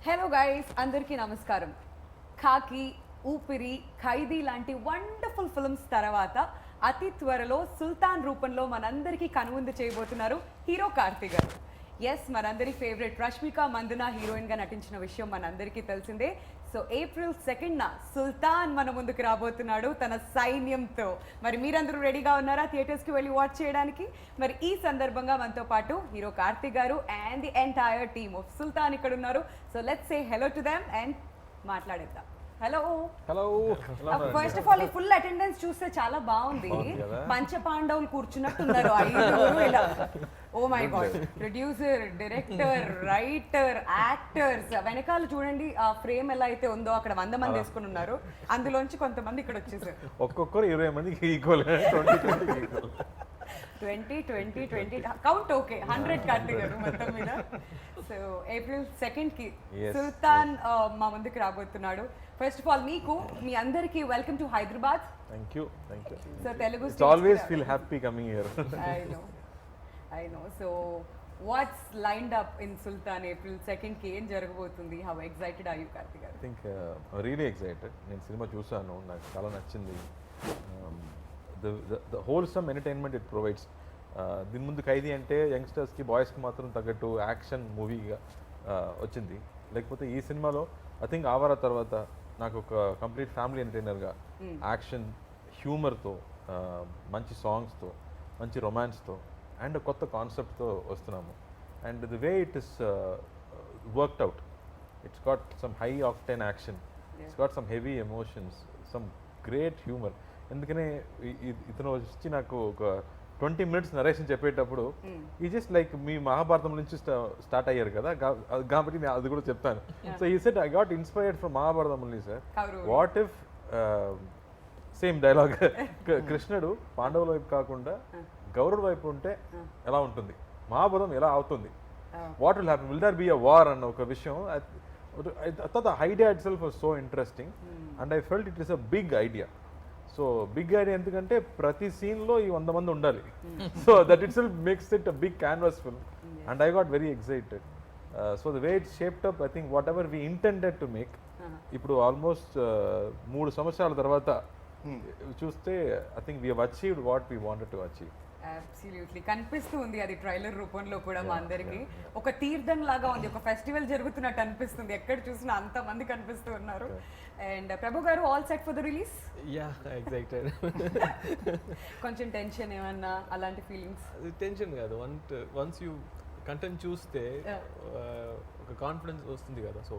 Hello guys, అందరికీ నమస్కారం. ఖాకీ, ఊపిరి, ఖైదీ లాంటి వండర్ఫుల్ ఫిల్మ్స్ తర్వాత అతి త్వరలో సుల్తాన్ రూపంలో మనందరికీ కనువిందు చేయబోతున్నారు హీరో కార్తీ గారు. ఎస్, మనందరి ఫేవరెట్ రష్మిక మందన హీరోయిన్గా నటించిన విషయం మనందరికీ తెలిసిందే. సో April 2న సుల్తాన్ మన ముందుకు రాబోతున్నాడు తన సైన్యంతో. మరి మీరందరూ రెడీగా ఉన్నారా థియేటర్స్కి వెళ్ళి వాచ్ చేయడానికి? మరి ఈ సందర్భంగా మనతో పాటు hero Karthi garu and the entire team of Sultan ఇక్కడ ఉన్నారు. So let's say hello to them and మాట్లాడేద్దాం. Hello hello. First of all ఈ ఫుల్ అటెండెన్స్ చూస్తే చాలా బాగుంది. పంచ పాండవులు కూర్చున్నట్టున్నారు ఐదుగురు ఇలా. Oh my God, producer, director, writer, actors వెనకాల చూడండి ఆ ఫ్రేమ్ ఎలా అయితే ఉందో అక్కడ 100 మంది వేసుకుని ఉన్నారు. అందులోంచి కొంతమంది ఇక్కడ వచ్చేసారు. ఒక్కొక్కరు 20 మందికి ఈక్వల్ 20 కౌంట్ ఓకే 100 కార్తీ గారు మొత్తం మీద. సో April 2కి సుల్తాన్ మా ముందుకు రాబోతున్నాడు. ఫస్ట్ ఆఫ్ ఆల్ మీకు మీ అందరికి welcome to Hyderabad. Thank you. So Telugu it's always feel happy coming here. I know. So what's lined up in Sultan April 2కి ఏం జరగబోతుంది? How excited are you, Karthi గారు? I think really excited. నేను cinema చూసాను, నాకు చాలా నచ్చింది. The wholesome entertainment it provides. దీని ముందు ఖైదీ అంటే యంగ్స్టర్స్కి, బాయ్స్కి మాత్రం తగ్గట్టు యాక్షన్ మూవీగా వచ్చింది. లేకపోతే ఈ సినిమాలో ఐ థింక్ ఆవారా తర్వాత నాకు ఒక కంప్లీట్ ఫ్యామిలీ ఎంటర్టైనర్గా యాక్షన్, హ్యూమర్తో, మంచి సాంగ్స్తో, మంచి రొమాన్స్తో అండ్ కొత్త కాన్సెప్ట్తో వస్తున్నాము. And the way it is worked out, it's got some high octane action, it's got some heavy emotions, some great humour. ఎందుకనే ఇతను వచ్చి నాకు ఒక 20 minutes నరేషన్ చెప్పేటప్పుడు ఈ జస్ట్ లైక్ మీ మహాభారతం నుంచి స్టార్ట్ అయ్యారు కదా, కాబట్టి నేను అది కూడా చెప్తాను. సో ఈ set I got inspired from Mahabharatam only sir. What if same dialogue కృష్ణుడు పాండవుల వైపు కాకుండా గౌరవుల వైపు ఉంటే ఎలా ఉంటుంది, మహాభారతం ఎలా అవుతుంది, what will happen, will there be a war అన్న ఒక విషయం. I thought the idea itself was so interesting and I felt it is a big idea. So big idea ఎందుకంటే ప్రతి సీన్లో ఈ 100 మంది ఉండాలి. So that itself makes it a big canvas film and I got very excited. So the way it shaped up, I think whatever we intended to make, ఇప్పుడు almost 3 సంవత్సరాల తర్వాత చూస్తే I think we have achieved what we wanted to achieve. Absolutely కనిపిస్తూ ఉంది అది trailer రూపంలో కూడా మా అందరికి. ఒక తీర్థం లాగా ఉంది, ఒక ఫెస్టివల్ జరుగుతున్నట్టు అనిపిస్తుంది. ఎక్కడ చూసినా అంత మంది కనిపిస్తూ ఉన్నారు. అండ్ ప్రభు గారు, all set for the release? Yeah, excited. కొంచెం టెన్షన్ ఏమన్నా అలాంటి ఫీలింగ్స్? టెన్షన్ కాదు, వన్స్ యూ కంటెంట్ చూస్తే ఒక కాన్ఫిడెన్స్ వస్తుంది కదా. సో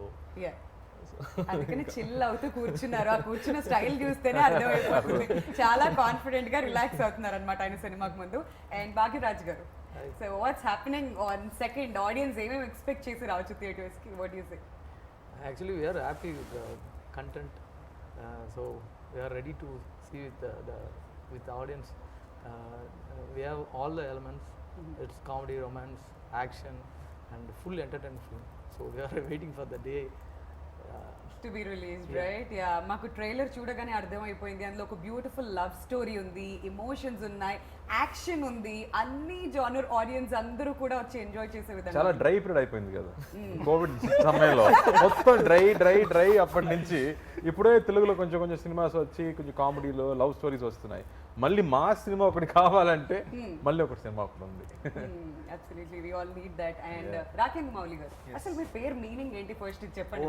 అందుకని చిల్ అవుతూ కూర్చున్నారు. ఆ కూర్చున్న స్టైల్ చూస్తేనే అర్థమైపోతుంది చాలా కాన్ఫిడెంట్ గా రిలాక్స్ అవుతున్నారు అనమాట ఆయన సినిమాకి ముందు. And Bhagyaraj garu, so what's happening on second? Audience ఏమేమి ఎక్స్పెక్ట్ చేసి రావచ్చు థియేటర్స్ కి? What you say? Actually we are happy with the content. So we are ready to see with audience. We have all the elements. It's comedy, romance, action and full entertainment film. So we are waiting for the day to be released, right? Yeah, మాకు trailer చూడగానే అర్థమైపోయింది. అందులో ఒక beautiful love story ఉంది, emotions ఉన్నాయి, action ఉంది, అన్ని genre audience అందరూ కూడా వచ్చి ఎంజాయ్ చేసే విధంగా. చాలా డ్రై పీరియడ్ అయిపోయింది కదా కోవిడ్ సమయంలో, మొత్తం డ్రై. అప్పటి నుంచి ఇప్పుడే తెలుగులో కొంచెం సినిమాస్ వచ్చి కొంచెం కామెడీలో లవ్ స్టోరీస్ వస్తున్నాయి. మళ్ళీ మా సినిమా ఒకటి కావాలంటే మళ్ళీ ఒకటి సినిమా ఒకటి ఉంది. Absolutely, we all need that. And రాకేంద్ర మౌలి గారు, అసలు మీ పేరు మీనింగ్ ఏంటి ఫస్ట్ చెప్పండి.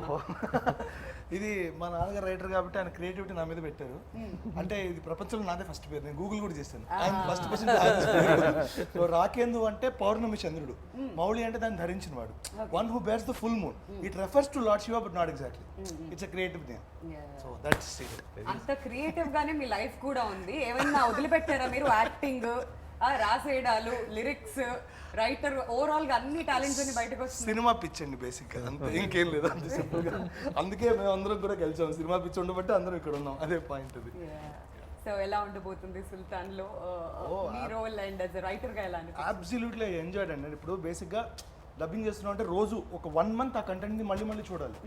ఇది మా నాన్నగారు రైటర్ కాబట్టి ఆయన క్రియేటివిటీ నా మీద పెట్టారు. అంటే ఇది ప్రపంచంలో నాదే ఫస్ట్ పేరు, నేను గూగుల్ కూడా చేశాను. First person. సో రాకేందు అంటే పౌర్ణమి చంద్రుడు, మౌలి అంటే దాన్ని ధరించిన వాడు, one who bears the full moon. It refers to lord Shiva but not exactly. It's a creative name. So that's it. అంత క్రియేటివ్ గానే మీ లైఫ్ కూడా ఉంది. ఏమన్నా వదిలిపెట్టారా మీరు? యాక్టింగ్, రాసేయడాలు, లిరిక్స్, రైటర్, ఓవరాల్ గా అన్ని టాలెంట్స్ అన్ని బయటకు వస్తుంది. సినిమా పిచ్ అండి బేసిక్ గా, అంతే, ఇంకేం లేదు. అంతే సింపుల్ గా. అందుకే మేము అందరం కూడా కలిసాం. సినిమా పిచ్ ఉండబట్టి అందరం ఇక్కడ ఉన్నాం. అదే పాయింట్ అది. సో ఎలా ఉండబోతుంది సుల్తాన్ లో మీ role and as a writer గా ఎలా అనిపిస్తుంది? అబ్సల్యూట్లీ ఎంజాయ్డ్ అండి. ఇప్పుడు బేసిక్ గా డబ్బింగ్ చేస్తున్నాం అంటే రోజు ఒక 1 month ఆ కంటెంట్ ని మళ్ళీ చూడాలి.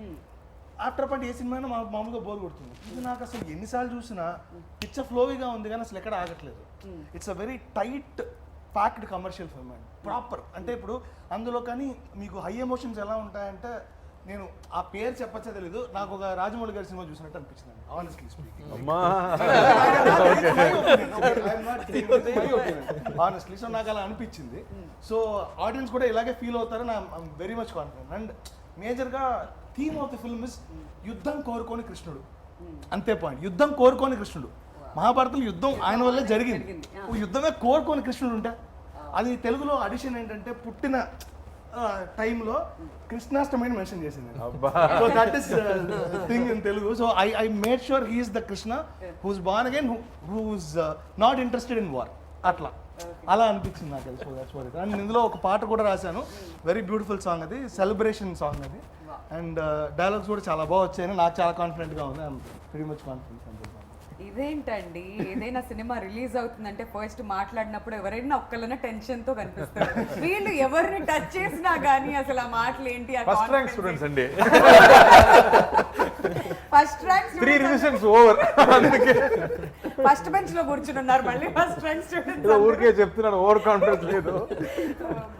ఆఫ్టర్ పాయింట్ ఏ సినిమా అయినా మామూలుగా బోర్ కొడుతుంది. ఇది నాకు అసలు ఎన్నిసార్లు చూసినా పిచ్చ ఫ్లోగా ఉంది కానీ అసలు ఎక్కడ ఆగట్లేదు. It's a very tight packed commercial film అండి, ప్రాపర్. అంటే ఇప్పుడు అందులో కానీ మీకు హై ఎమోషన్స్ ఎలా ఉంటాయంటే నేను ఆ పేరు చెప్పచ్చా తెలీదు, నాకు ఒక రాజమౌళి గారి సినిమా చూసినట్టు అనిపించింది ఆనెస్ట్లీ స్పీకింగ్. అమ్మా ఆనెస్ట్లీ సో నాకు అలా అనిపించింది. సో ఆడియన్స్ కూడా ఇలాగే ఫీల్ అవుతారని I'm very much confident. And మేజర్గా theme of the film is యుద్ధం కోరుకోని కృష్ణుడు, అంతే పాయింట్. యుద్ధం కోరుకోని కృష్ణుడు. మహాభారతం యుద్ధం ఆయన వల్లే జరిగింది. యుద్ధమే కోరుకోని కృష్ణుడు ఉంటే అది తెలుగులో అడిషన్ ఏంటంటే పుట్టిన టైంలో కృష్ణాష్టమిని మెన్షన్ చేసింది. So that is thing in Telugu. So I made sure he is the Krishna who's born again, who's not interested in war. అట్లా అలా అనిపించింది నాకు. So that's what it. And ఇందులో ఒక పాట కూడా రాశాను, వెరీ బ్యూటిఫుల్ సాంగ్, అది సెలబ్రేషన్ సాంగ్ అది. అండ్ డైలాగ్స్ కూడా చాలా బాగా వచ్చాయని నాకు చాలా కాన్ఫిడెంట్గా ఉంది. I'm very much confident. ఇదేంటండి, ఏదైనా సినిమా రిలీజ్ అవుతుందంటే ఫస్ట్ మాట్లాడినప్పుడు ఎవరైనా ఒక్కళ్ళన టెన్షన్ తో కనిపిస్తారు. వీళ్ళు ఎవరిని టచ్ చేసినా గానీ అసలు ఆ మాటలు ఏంటి, ఫస్ట్ ర్యాంక్ స్టూడెంట్స్ అండి, ఫస్ట్ ర్యాంక్ 3 రివిజన్స్ ఓవర్, అందుకే ఫస్ట్ బెంచ్ లో కూర్చుని ఉన్నారు మళ్ళీ ఫస్ట్ ర్యాంక్ స్టూడెంట్స్. ఊరికే చెప్తున్నాను, ఓవర్ కాన్ఫిడెన్స్ లేదు.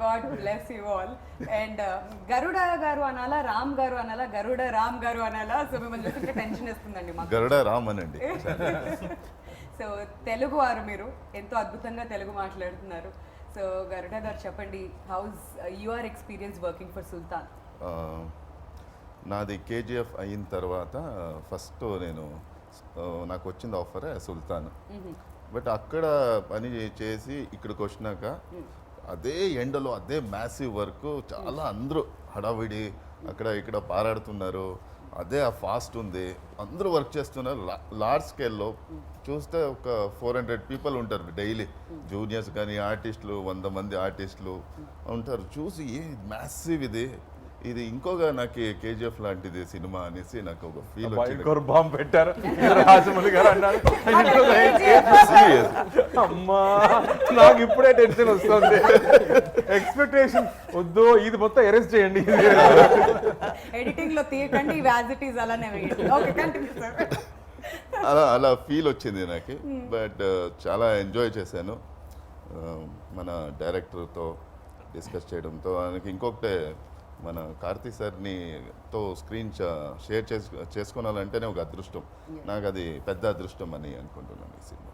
God bless you all. And Garuda garu అనాలా, రామ్ గారు అనాలా, గరుడ రామ్ గారు అనాలా? సో మిమ్మల్ని చూస్తే టెన్షన్ వస్తుందండి మాకు. గరుడ రామ్ అనండి. సో తెలుగు వారు, మీరు ఎంతో అద్భుతంగా తెలుగు మాట్లాడుతున్నారు. సో గరుడ గారు చెప్పండి, how's your experience working for Sultan? నాది కేజీఎఫ్ అయిన తర్వాత ఫస్ట్ నాకు వచ్చింది ఆఫర్ సుల్తాన్. బట్ అక్కడ పని చేసి ఇక్కడికి వచ్చినాక అదే ఎండలో అదే మ్యాసివ్ వర్క్, చాలా అందరూ హడావిడి అక్కడ ఇక్కడ పారాడుతున్నారు, అదే ఆ ఫాస్ట్ ఉంది, అందరూ వర్క్ చేస్తున్నారు. లార్జ్ స్కేల్లో చూస్తే ఒక 400 పీపుల్ ఉంటారు డైలీ, జూనియర్స్ కానీ ఆర్టిస్టులు 100 మంది ఆర్టిస్టులు ఉంటారు. చూసి ఏ మ్యాసివ్ ఇది ఇంకోగా నాకు కేజీఎఫ్ లాంటిది సినిమా అనేసి నాకు ఒక ఫీల్ వచ్చింది. బాంబు పెట్టారు రాజమౌళి గారు అన్నారు. అమ్మా నాకు ఇప్పుడే టెన్షన్ వస్తుంది. ఎక్స్పెక్టేషన్ వద్దు, ఇది మొత్తం అరెస్ట్ చేయండి, ఎడిటింగ్ లో తీయకండి, యాజ్ ఇట్ ఈస్ అలానే వేయండి. Okay, continue sir. అలా ఫీల్ వచ్చింది నాకు. బట్ చాలా ఎంజాయ్ చేశాను మన డైరెక్టర్తో డిస్కస్ చేయడంతో. ఆయనకి ఇంకొకటే, మన కార్తీ సార్తో స్క్రీన్ షేర్ చేసుకోవాలంటేనే ఒక అదృష్టం. నాకు అది పెద్ద అదృష్టం అని అనుకుంటున్నాను ఈ cinema.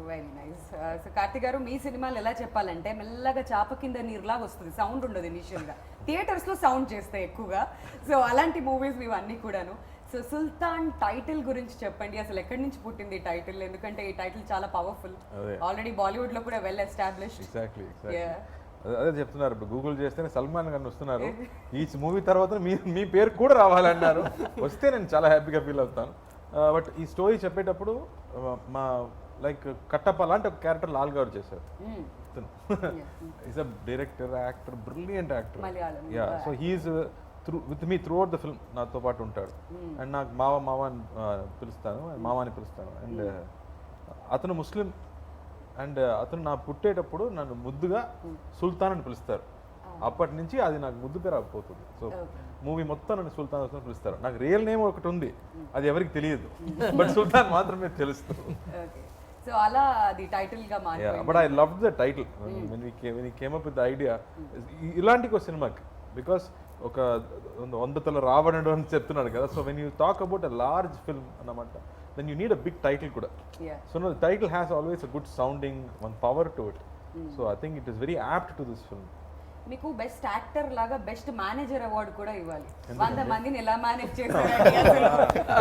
Very nice. So Karthi గారు, మీ సినిమాలు ఎలా చెప్పాలంటే మెల్లగా చాప కింద నీరులాగా వస్తుంది, సౌండ్ ఉండదు ఇనిషియల్గా, థియేటర్స్లో సౌండ్ చేస్తాయి ఎక్కువగా. సో అలాంటి మూవీస్ ఇవన్నీ కూడాను. సో సుల్తాన్ టైటిల్ గురించి చెప్పండి, అసలు ఎక్కడి నుంచి పుట్టింది ఈ టైటిల్? ఎందుకంటే ఈ టైటిల్ చాలా పవర్ఫుల్, ఆల్రెడీ బాలీవుడ్ లో కూడా వెల్ ఎస్టాబ్లిష్డ్. ఎగ్జాక్ట్లీ అదే చెప్తున్నారు. ఇప్పుడు గూగుల్ చేస్తేనే సల్మాన్ ఖాన్ వస్తున్నారు, ఈ మూవీ తర్వాత మీ పేరు కూడా రావాలన్నారు. వస్తే నేను చాలా హ్యాపీగా ఫీల్ అవుతాను. బట్ ఈ స్టోరీ చెప్పేటప్పుడు మా లైక్ కట్టప్ప లాంటి ఒక క్యారెక్టర్ లాల్ గారు చేశారు. Is a director, actor, brilliant actor. Yeah, so he is with me throughout the film, నాతో పాటు ఉంటాడు. అండ్ నాకు మావ అని పిలుస్తాను, మావాని పిలుస్తాను. అండ్ అతను ముస్లిం. అండ్ అతను నా పుట్టేటప్పుడు నన్ను ముద్దుగా సుల్తాన్ అని పిలుస్తారు. అప్పటి నుంచి అది నాకు ముద్దు పేరు అయిపోతుంది. సో మూవీ మొత్తం నన్ను సుల్తాన్ అని పిలుస్తారు. నాకు రియల్ నేమ్ ఒకటి ఉంది, అది ఎవరికి తెలియదు, బట్ సుల్తాన్ మాత్రమే తెలుస్తుంది. సో అలా అది టైటిల్ గా మారింది. But I love the title when we came up with the idea. ఇలాంటి ఒక సినిమాకి, బికాస్ ఒక 100 తల రావణుడు అని చెప్తున్నాడు కదా. So when you talk about a large film అన్నమాట, then you need a big title kuda. So no, the title has always a good sounding, one power to it. So I think it is very apt to this film. మీకు best actor లాగా best manager award కూడా ఇవ్వాలి. 100 మందిని ఎలా manage చేశారండి అసలు.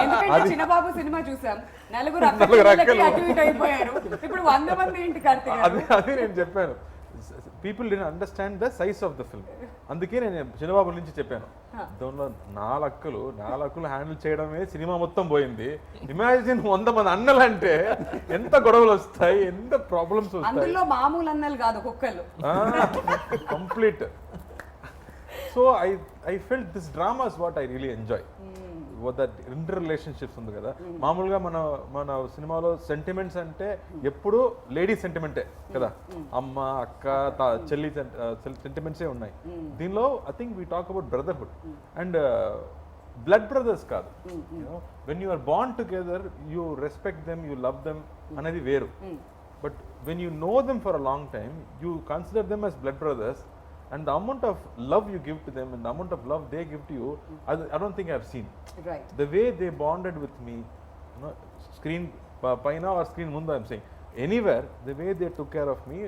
ఎందుకంటే చిన్నబాబు cinema చూసాం, నలుగురు అక్కడికి అటు ఇటు అయిపోయారు, ఇప్పుడు 100 మంది ఏంటి కార్తీక్? అది నేను చెప్పాను, people did understand the size of the film. అందుకే నేను చిన్నబాబు నుంచి చెప్పాను, దానిలో 4 అక్కలు హ్యాండిల్ చేయడమే సినిమా మొత్తం పోయింది. ఇమాజిన్ 100 మంది అన్నలు అంటే ఎంత గొడవలు వస్తాయి, ఎంత ప్రాబ్లమ్స్ వస్తాయి. అందులో మామూలు అన్నలు కాదు, కుక్కలు complete. So I felt this drama is what I really enjoy. That inter relationships ఉంది కదా. మామూలుగా మన సినిమాలో సెంటిమెంట్స్ అంటే ఎప్పుడు లేడీ సెంటిమెంటే కదా, అమ్మ అక్క చెల్లి సెంటిమెంట్సే ఉన్నాయి. దీనిలో I think we talk about brotherhood and blood brothers కాదు. When you are bond together, you respect them, you love them అనేది వేరు. But when you know them for a long time, you consider them as blood brothers. and the amount of love you give to them and the amount of love they give to you, I don't think I've seen. Right. The way they bonded with me, screen paina or screen munda, I'm saying, anywhere, the way they took care of me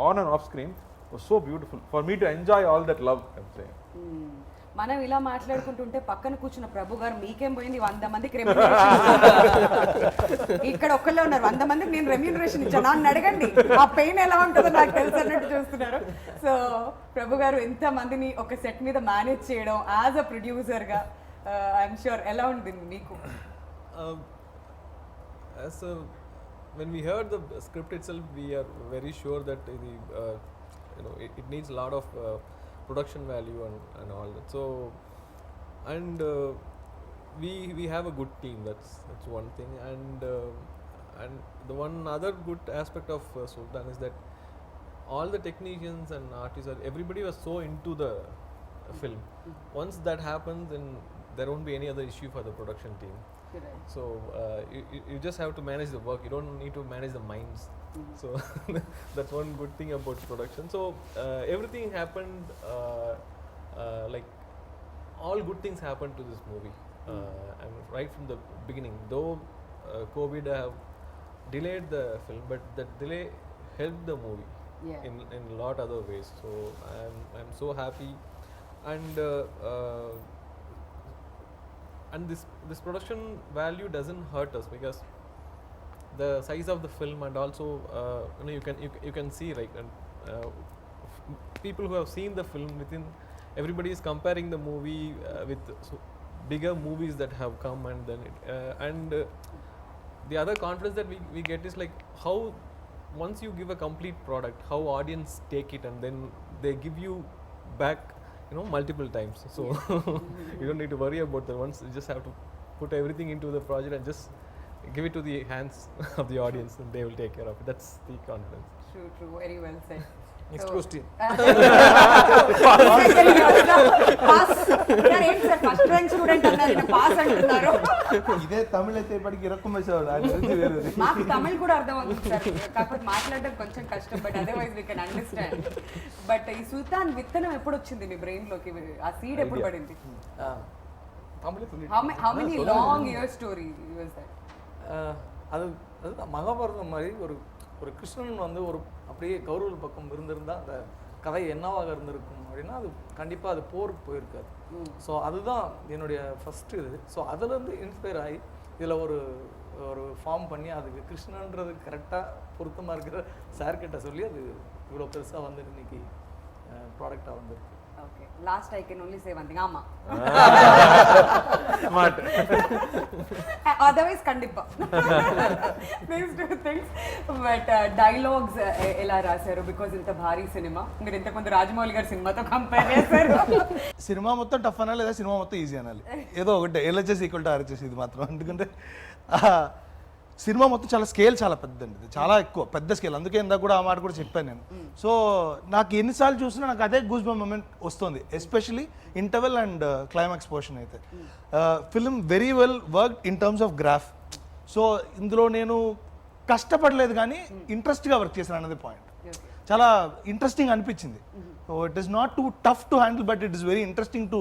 on and off screen was so beautiful for me to enjoy all that love, I'm saying. మనం ఇలా మాట్లాడుకుంటుంటే పక్కన కూర్చున్న ప్రభు గారు మీకేం పోయింది 100 మందికి ఇక్కడ ఒక్కళ్ళే ఉన్నారు 100 మందికి నేను రెమ్యూనరేషన్ ఇచ్చాను నన్ను అడగండి ఆ పెయిన్ ఎలా ఉంటుందో నాకు తెలుసు అన్నట్టు చూస్తున్నారు. సో ప్రభు గారు ఎంత మందిని ఒక సెట్ మీద మేనేజ్ చేయడం యాజ్ అ ప్రొడ్యూసర్గా ఐఎమ్ షూర్ ఎలా ఉంది మీకు? When we heard the script itself, we are very sure that it needs a lot of production value and all that. So, and we have a good team. That's one thing. And the one other good aspect of Sultan is that all the technicians and artists, everybody was so into the film. Once that happens, then there won't be any other issue for the production team. So you just have to manage the work. You don't need to manage the minds. So that's one good thing about production. So everything happened like all good things happened to this movie. And right from the beginning, though COVID have delayed the film, but that delay helped the movie in a lot other ways. So I'm so happy, and this production value doesn't hurt us because the size of the film, and also you can see, like, people who have seen the film, everybody is comparing the movie with bigger movies that have come, and then the other confidence that we get is like how once you give a complete product, how audience take it, and then they give you back multiple times. So you don't need to worry about that. Once you just have to put everything into the project and just give it to the hands of the audience, and they will take care of it. That's the confidence. True, very well said. Next question. First rank student అన్నారు pass అంటున్నారు. ఇదే తమిళ అయితే ఇప్పటికి ఇరక్కుమేసేవాళ్ళు. మాకు తమిళ్ కూడా అర్థం అవుతుంది sir, కాకపోతే మాట్లాడడం కొంచెం కష్టం, but otherwise we can understand. But ఈ సుల్తాన్ విత్తనం ఎప్పుడు వచ్చింది మీ బ్రెయిన్ లోకి? ఆ సీడ్ ఎప్పుడు పడింది? How many long year story was that? அது மகாபாரதம் மாதிரி ஒரு கிருஷ்ணன் வந்து அப்படியே கௌரவ பக்கம் இருந்திருந்தால் அந்த கதை என்னவாக இருந்திருக்கும் அப்படின்னா அது கண்டிப்பாக அது போருக்கு போயிருக்காது. ஸோ அதுதான் என்னுடைய ஃபஸ்ட்டு இது. ஸோ அதுலேருந்து இன்ஸ்பயர் ஆகி இதில் ஒரு ஃபார்ம் பண்ணி அதுக்கு கிருஷ்ணன்றது கரெக்டாக பொருத்தமாக இருக்கிற சார்கிட்ட சொல்லி அது இவ்வளோ பெருசாக வந்து இன்னைக்கு ப்ராடக்டாக வந்துருக்கு. Okay, last I can only say one thing. Amma. Smart. Otherwise kandipa. These two things. But dialogues ela rasaru because inta bhari cinema. Meer inta kondu Rajamouli gar cinema tho compare chesaru. Cinema మొత్తం tough అనాలి లేదా cinema మొత్తం easy అనాలి, ఏదో ఒకటి. LHS equal to RHS ఇది మాత్రం. ఎందుకంటే సినిమా మొత్తం చాలా స్కేల్ చాలా పెద్దండి, ఇది చాలా ఎక్కువ పెద్ద స్కేల్. అందుకే ఇందాక కూడా ఆ మాట కూడా చెప్పాను నేను. సో నాకు ఎన్నిసార్లు చూసినా నాకు అదే గూస్ బంప్ మూమెంట్ వస్తుంది, especially interval and climax portion అయితే. Film very well work in terms of graph. So ఇందులో నేను కష్టపడలేదు కానీ ఇంట్రెస్ట్గా వర్క్ చేశాను అన్నది పాయింట్. చాలా ఇంట్రెస్టింగ్ అనిపించింది. So it is not two tough to handle, but it is very interesting to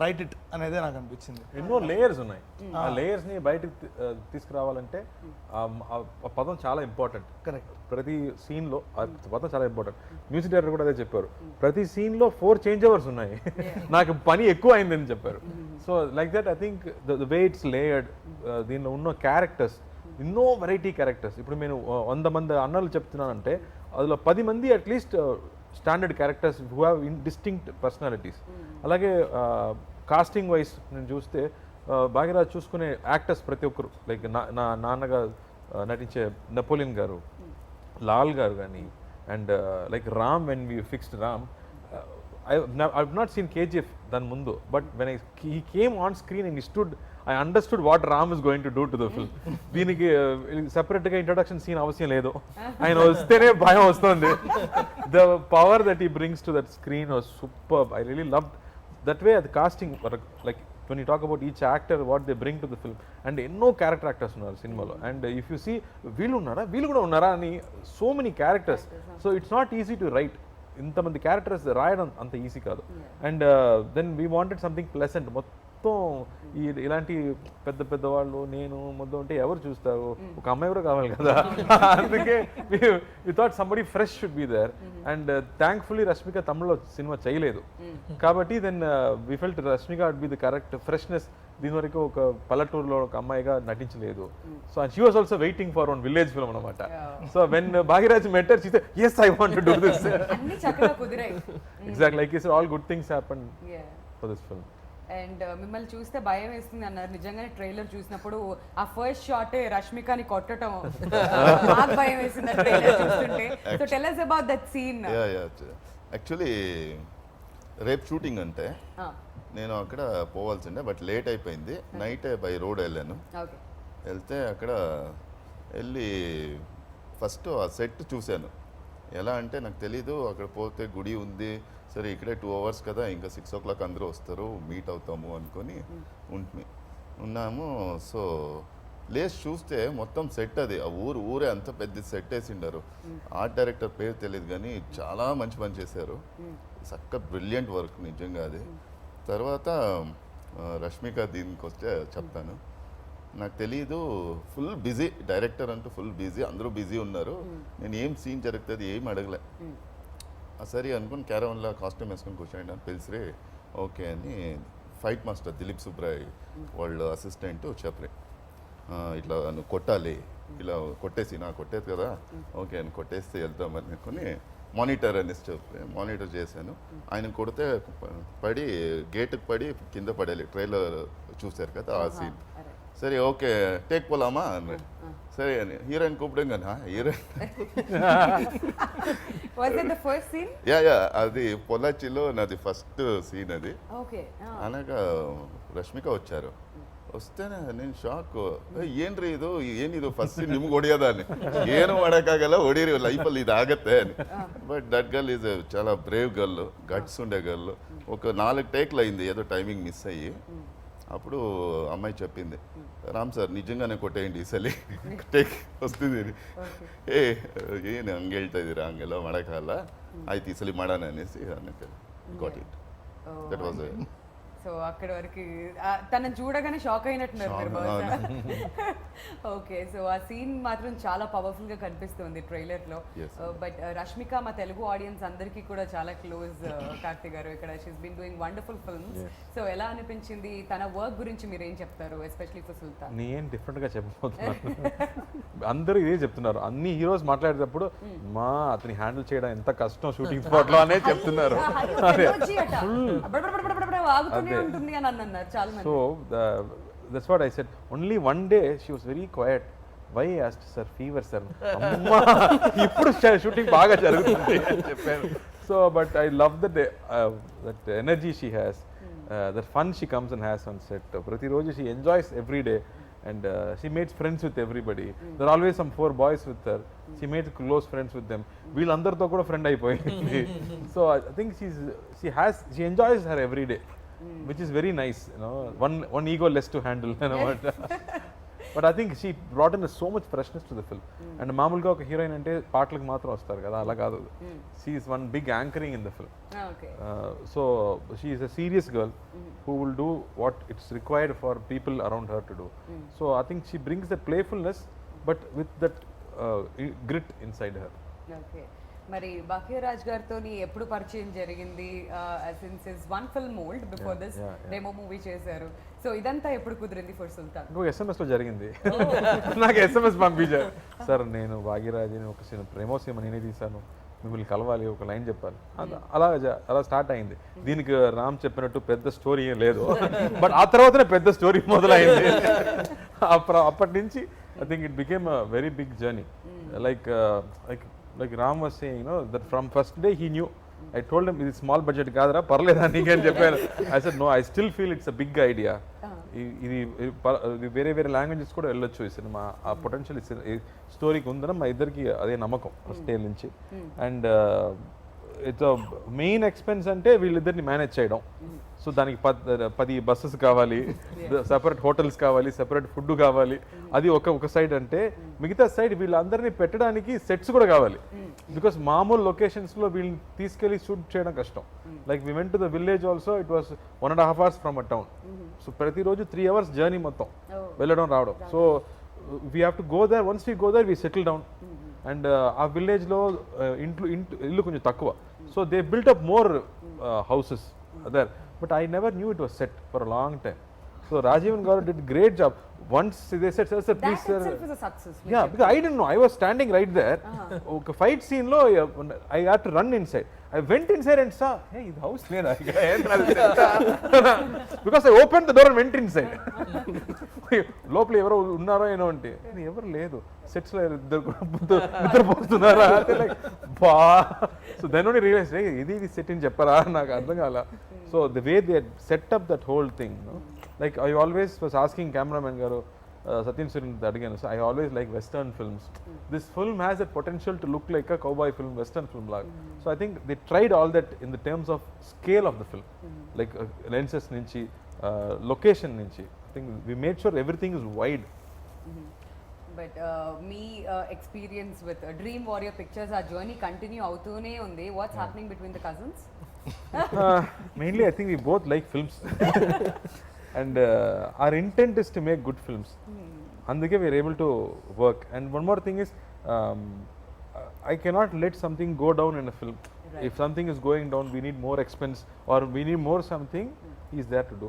right it అనేదే నాకు అనిపించింది. ఎన్నో లేయర్స్ ఉన్నాయి. ఆ లేయర్స్ ని బయటకు తీసుకురావాలంటే ఆ పదం చాలా ఇంపార్టెంట్. కరెక్ట్. ప్రతి సీన్ లో ఆ పదం చాలా ఇంపార్టెంట్. మ్యూజిక్ డైరెక్టర్ కూడా అదే చెప్పారు, ప్రతి సీన్ లో 4 చేంజ్ ఓవర్స్ ఉన్నాయి, నాకు పని ఎక్కువ అయిందని చెప్పారు. So like that I think the way it's layered, దీనిలో ఉన్న క్యారెక్టర్స్ ఎన్నో వెరైటీ క్యారెక్టర్స్. ఇప్పుడు నేను 100 మంది అన్నలు చెప్తున్నానంటే అందులో 10 మంది at least standard characters who have distinct personalities. అలాగే కాస్టింగ్ వైజ్ నేను చూస్తే భాగ్యరాజ్ చూసుకునే యాక్టర్స్ ప్రతి ఒక్కరు, లైక్ నా నాన్నగా నటించే నెపోలియన్ గారు, లాల్ గారు కానీ, and like Ram, when we fixed Ram, I've not seen KGF దాని ముందు, but when he came on screen and he stood, I understood what Ram is going to do to the film. దీనికి సెపరేట్గా introduction scene అవసరం లేదు, ఆయన వస్తేనే భయం వస్తుంది. The power that he brings to that screen was superb. I really loved that way. The casting, like when you talk about each actor, what they bring to the film, and ఎన్నో character actors ఉన్నారు సినిమాలో. And if you see వీళ్ళు కూడా ఉన్నారా అని, so many characters. So it's not easy to write. ఇంతమంది characters రాయడం అంత ఈజీ కాదు. And then we wanted something pleasant. మొత్తం ఇలాంటి పెద్ద పెద్ద వాళ్ళు నేను మొత్తం ఉంటే ఎవరు చూస్తారు, ఒక అమ్మాయి కూడా కావాలి కదా. అందుకే we thought somebody fresh should be there. And thankfully Rashmika తమిళ్లో సినిమా చేయలేదు కాబట్టి then we felt Rashmika would be the correct freshness. దీని వరకు ఒక పల్లెటూరులో ఒక అమ్మాయిగా నటించలేదు. So and she was also waiting for one village film అనమాట. So when Bhagyaraj met her, she said, yes, I want to do this. అన్ని చక్కగా కుదిరాయి. Exactly, like you said, all good things happened for this film. And మిమ్మల్ని చూస్తే భయం వేస్తుంది అన్నారు. నిజంగానే trailer చూసినప్పుడు ఆ ఫస్ట్ షాటే రష్మికని కొట్టడం నాకు భయం వేసింది ట్రైలర్ చూస్తుంటే. So tell us about that scene. Actually రేపు షూటింగ్ అంటే నేను అక్కడ పోవాల్సిందే, బట్ లేట్ అయిపోయింది. నైట్ బై రోడ్ వెళ్ళాను. వెళ్తే అక్కడ వెళ్ళి ఫస్ట్ ఆ సెట్ చూశాను. ఎలా అంటే నాకు తెలీదు, అక్కడ పోతే గుడి ఉంది, సరే ఇక్కడే 2 hours కదా, ఇంకా 6 o'clock అందరూ వస్తారు, మీట్ అవుతాము అనుకొని ఉన్నాము. సో లేచి చూస్తే మొత్తం సెట్ అది, ఆ ఊరే అంత పెద్ద సెట్ వేసిండారు. ఆర్ట్ డైరెక్టర్ పేరు తెలియదు కానీ చాలా మంచి పని చేశారు. చక్క బ్రిలియంట్ వర్క్ నిజంగా అది. తర్వాత రష్మిక దీనికి వస్తే చెప్తాను. నాకు తెలీదు, ఫుల్ బిజీ డైరెక్టర్ అంటూ ఫుల్ బిజీ, అందరూ బిజీ ఉన్నారు. నేను ఏం సీన్ జరుగుతుంది ఏం అడగలే. సరే అనుకుని క్యారవన్లో కాస్ట్యూమ్ వేసుకొని కూర్చోండి అని పిలిచిరే. ఓకే అని ఫైట్ మాస్టర్ దిలీప్ సుబ్రాయ్ వాళ్ళ అసిస్టెంట్ చెప్పరే, ఇట్లా నువ్వు కొట్టాలి, ఇలా కొట్టేసి నాకు కొట్టేది కదా, ఓకే అని కొట్టేస్తే వెళ్తామని అనుకుని మానిటర్ అనేసి చెప్పి మానిటర్ చేశాను. ఆయన కొడితే పడి గేటుకు పడి కింద పడేది. ట్రైలర్ చూశారు కదా ఆ సీన్. సరే ఓకే టేక్ పోలామా అన్నాడు. సరే అని హీరోయిన్ కూపడం కదా, హీరోయిన్ యా అది పొలాచిలో నాది ఫస్ట్ సీన్ అది. అనగా రష్మిక వచ్చారు. ವಸ್ತೇನೆ ನೀನು ಶಾಕು ಏನ್ರಿ ಏನಿದು ಫಸ್ಟ್ ನಿಮ್ಗೆ ಹೊಡೆಯೋದಾನೆ ಏನು ಮಾಡೋಕ್ಕಾಗಲ್ಲ ಹೊಡೀರಿ ಲೈಫಲ್ಲಿ ಇದಾಗತ್ತೆ బట్ దట్ గర్ల్ ఈజ్ చాలా బ్రేవ్ గర్ల్ గట్స్ ఉండే గర్ల్ ఒక 4 టేక్లు అయింది ఏదో టైమింగ్ మిస్ అయ్యి అప్పుడు అమ్మాయి చెప్పింది రామ్ సార్ నిజంగానే ಕೊಟ್ಟೇಂಡಿ ಈಸಲಿ ಟೇಕ್ ವಸ್ತಿದೆ ಏನು ಹಂಗೆ ಹೇಳ್ತಾ ಇದ್ದೀರಾ ಹಂಗೆಲ್ಲ ಮಾಡೋಕ್ಕಾಗಲ್ಲ ಆಯ್ತು ಈ ಸಲ ಮಾಡೋಣ ಅನ್ನಿಸಿ ಅನ್ನಕ್ಕೆ got it that was so అక్కడ వరకు తనని చూడగానే షాక్ అయినట్టున్నారు మీరు బహుశా ఓకే సో ఆ సీన్ మాత్రం చాలా పవర్ఫుల్ గా కనిపిస్తుంది ట్రైలర్ లో బట్ రష్మిక మా తెలుగు ఆడియన్స్ అందరికీ కూడా చాలా క్లోజ్ కార్తిక్ గారు ఇక్కడ she's been doing wonderful films so ఎలా అనిపించింది తన వర్క్ గురించి మీరు ఏం చెప్తారు ఎస్పెషల్లీ ఫర్ సుల్తాన్ నేను డిఫరెంట్ గా చెప్పబోతున్నాను అందరూ ఇదే చెప్తున్నారు అన్ని హీరోస్ మాట్లాడేటప్పుడు మా అతని హ్యాండిల్ చేయడం ఎంత కష్టం షూటింగ్ స్పాట్ లో అనే చెప్తున్నారు So that's what I said. Only one day she was very quiet. Why I asked sir fever sir. Amma ippudu shooting baga jarugutundi ani chepparu. So but I love that energy she has. That fun she comes and has on set. Prati roju she enjoys every day and she makes friends with everybody. There are always some 4 boys with her. She made close friends with them. వీళ్ళందరితో కూడా friend అయిపోయింది. So I think she enjoys her every day. Which is very nice, you know, one ego less to handle, you know. But I think she brought in so much freshness to the film. And మామూలుగా ఒక heroine అంటే పాటలకు మాత్రం వస్తారు కదా అలా కాదు she is one big anchoring in the film. Okay. So she is a serious girl who will do what it's required for people around her to do. So I think she brings that playfulness but with that grit inside her. Okay. మరి భాగ్యరాజ్ గారితో ఎప్పుడు పరిచయం జరిగింది since his one film old before this demo movie చేశారు so ఇదంతా ఎప్పుడు కుదిరింది for సుల్తాన్ ఇంకో SMS లో జరిగింది నాకు SMS పంపించారు సార్ నేను భాగ్యరాజ్ని ఒక ప్రేమో సినిమా నేనే తీశాను మిమ్మల్ని కలవాలి ఒక లైన్ చెప్పాలి అలా స్టార్ట్ అయింది దీనికి రామ్ చెప్పినట్టు పెద్ద స్టోరీ ఏం లేదు బట్ ఆ తర్వాతనే పెద్ద స్టోరీ మొదలైంది అప్పటి నుంచి I think it became a very big journey like Ram was saying, you know, that from first day he knew. I told him, ఇది small budget కాదురా పర్లేదా నీకని చెప్పాను. I said, no, I still feel it's a big idea. ఇది వేరే languages కూడా వెళ్ళొచ్చు ఈ సినిమా ఆ పొటెన్షియల్ స్టోరీకి ఉందని మా ఇద్దరికి అదే నమ్మకం ఫస్ట్ డే నుంచి. అండ్ ఇట్స్ మెయిన్ ఎక్స్పెన్స్ అంటే వీళ్ళిద్దరిని మేనేజ్ చేయడం. సో దానికి 10 బస్సెస్ కావాలి, సెపరేట్ హోటల్స్ కావాలి, సెపరేట్ ఫుడ్ కావాలి. అది ఒక సైడ్ అంటే, మిగతా సైడ్ వీళ్ళందరినీ పెట్టడానికి సెట్స్ కూడా కావాలి. బికాస్ మామూలు లొకేషన్స్లో వీళ్ళని తీసుకెళ్ళి షూట్ చేయడం కష్టం. Like we went to the village also, it was 1.5 hours from a town. So ప్రతిరోజు 3 hours జర్నీ మొత్తం వెళ్ళడం రావడం. So we have to go there. Once we go there we settle down. And ఆ విలేజ్లో ఇల్లు కొంచెం తక్కువ. So they built up more houses there, but I never knew it was set for a long time. So Rajivan Garu did great job. Once they said, sir, please, That sir. itself is a success. Yeah, because I didn't know. I was standing right there. Okay, fight scene lo, I had to run inside. I went inside and saw, hey, the house leda. Because I opened the door and went inside. లోపల ఎవరో ఉన్నారో ఏమో అంటే ఎవరు లేదు, sets లో నిద్రపోతున్నారా అంటే like బా. సో దెన్ ఓన్లీ రియలైజ్ ఇది సెట్ అని చెప్పరా, నాకు అర్థం కాల. So the way they set up that whole thing, like I always was asking cameraman garu Sathyam Suren అడిగాను, so I always like western films. This film has that potential to look like a cowboy film, western film లాగా. So I think they tried all that in the terms of scale of the film, like lenses నుంచి, location నుంచి. I think we made sure everything is wide. But me experience with Dream Warrior Pictures, our journey continue outune undi. What's happening between the cousins? Mainly I think we both like films. And our intent is to make good films. Andike we are able to work. And one more thing is, I cannot let something go down in a film. Right. If something is going down, we need more expense or we need more something, he is there to do.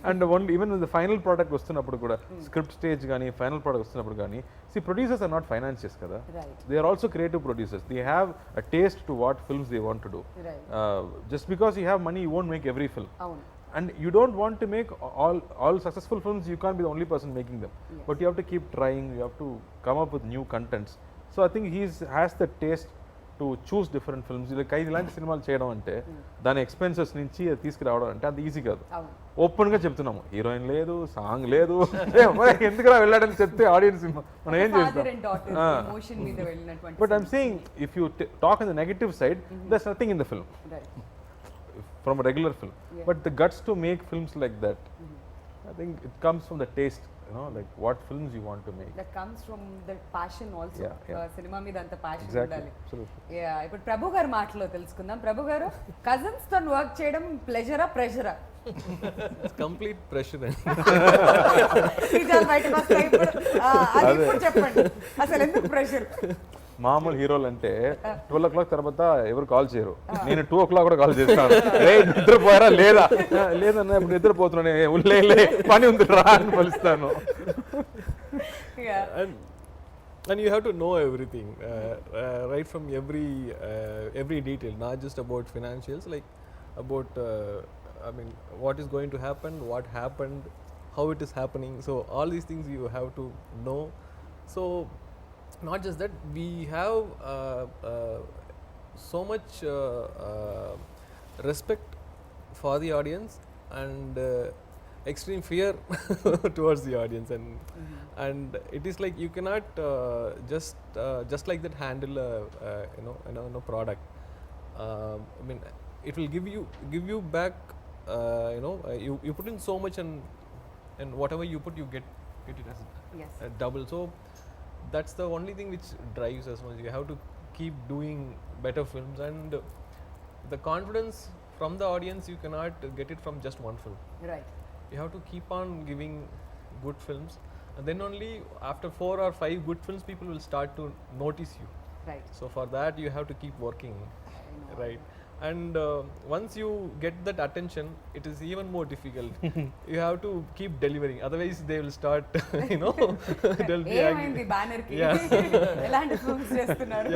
And even when the final product వస్తున్నప్పుడు కూడా, script stage కానీ final product వస్తున్నప్పుడు కానీ, see, producers are not financiers kada. Right. They are also creative producers. They have a taste to what films they want to do. Right. Just because you have money, you won't make every film. Avunu. And you don't want to make all successful films. You can't be the only person making them. Yes. But you have to keep trying. You have to come up with new contents. So I think he has the taste to choose different films. Like ఇలాంటి సినిమాలు చేయడం అంటే దాని expenses నుంచి అది తీసుకురావడం అంటే అంత ఈజీ కాదు. Avunu. ఓపెన్ గా చెప్తున్నాము, హీరోయిన్ లేదు, సాంగ్ లేదు, ఎందుకు వెళ్ళాడని చెప్తే ఆడియన్స్ మనం ఏం Father చేస్తాం. and daughter emotion మీద వెళ్ళినటువంటి. But I'm saying, if you talk on the negative side, there's nothing in the film Right. from a regular film. Yeah. But the guts to make films like that, I think it comes from the taste, like what films you want to make. That comes from the passion also. Yeah, yeah. Cinema మీద అంత passion Exactly. ఉండాలి. Absolutely. Yeah, ఇప్పుడు ప్రభు గారి మాటలో తెలుసుకుందాం. ప్రభు గారు, cousins తో work చేయడం ప్లెజరా ప్రెషరా? It's complete pressure. నిజాలు బయటకు వస్తాయి ఇప్పుడు. అది ఇప్పుడు చెప్పండి, అసలు ఎందుకు ప్రెషర్? మామూలు హీరోలు అంటే 12 o'clock తర్వాత ఎవరు కాల్ చేయరు. నేను 2 o'clock కూడా కాల్ చేస్తాను. రే నిద్రపోయారా లేదా, లేదన్నా ఇప్పుడు నిద్రపోతున్నాను, లే పని ఉంది రా అని పిలుస్తాను. And you have to know everything, right from every detail, not just about financials, like about I mean, what is going to happen, what happened, how it is happening. So all these things you have to know. So not just that, we have so much respect for the audience and extreme fear towards the audience, and it is like you cannot just like that handle a product. I mean, it will give you back. You put in so much, and whatever you put, you get it as Yes. double. So that's the only thing which drives us much. You have to keep doing better films, and the confidence from the audience you cannot get it from just one film. Right. You have to keep on giving good films, and then only after 4 or 5 good films people will start to notice you. Right. So for that you have to keep working, right? And once you get that attention, it is even more difficult. You have to keep delivering, otherwise they will start they'll be ఏమైంది angry. Banner కి? Yeah. ఎలాంటి films చేస్తున్నారు?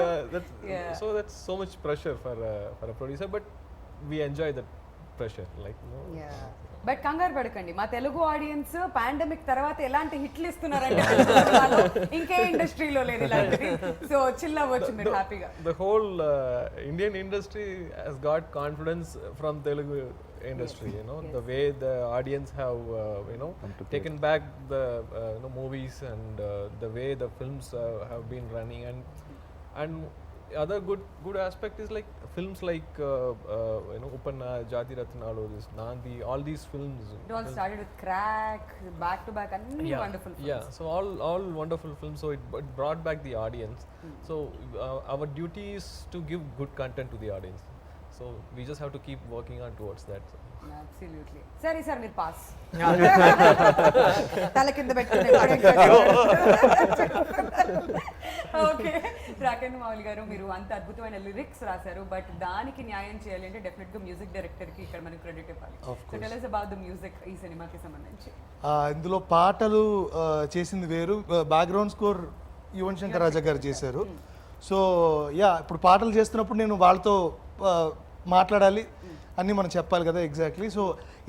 Yeah. So that's so much pressure for a producer, but we enjoy that pressure, like but కంగారు పడకండి, మా Telugu audience pandemic తర్వాత ఎలాంటి హిట్లు ఇస్తున్నారంటే ఇంకే ఇండస్ట్రీలో లేదు ఇలాంటిది. సో చిల్ అవ్వచ్చు మీరు హ్యాపీగా. The whole Indian industry has got confidence from Telugu industry. The way the audience have taken back the movies, and the way the films have been running, and other good aspect is like films like Upanna, Jati Ratnalu, this Nandi, all these films. It all started with Crack, back to back, and wonderful films. Yeah, so all wonderful films. So it brought back the audience. So our duty is to give good content to the audience. So we just have to keep working on towards that. Absolutely. సరే sir మీరు pass Yeah. తల కింద పెట్టుకుని okay. Rakendra Mouli గారు, మీరు అంత అద్భుతమైన lyrics రాశారు, బట్ దానికి న్యాయం చేయాలి అంటే డెఫినెట్ గా మ్యూజిక్ డైరెక్టర్ కి ఇక్కడ మనకి క్రెడిట్ ఇవ్వాలి. So tell us about the music ఈ సినిమాకి సంబంధించి. ఇందులో పాటలు చేసింది వేరు, బ్యాక్గ్రౌండ్ స్కోర్ యువన్ శంకర్ రాజా గారు చేశారు. సో ఇప్పుడు పాటలు చేస్తున్నప్పుడు నేను వాళ్ళతో మాట్లాడాలి అన్నీ మనం చెప్పాలి కదా ఎగ్జాక్ట్లీ. సో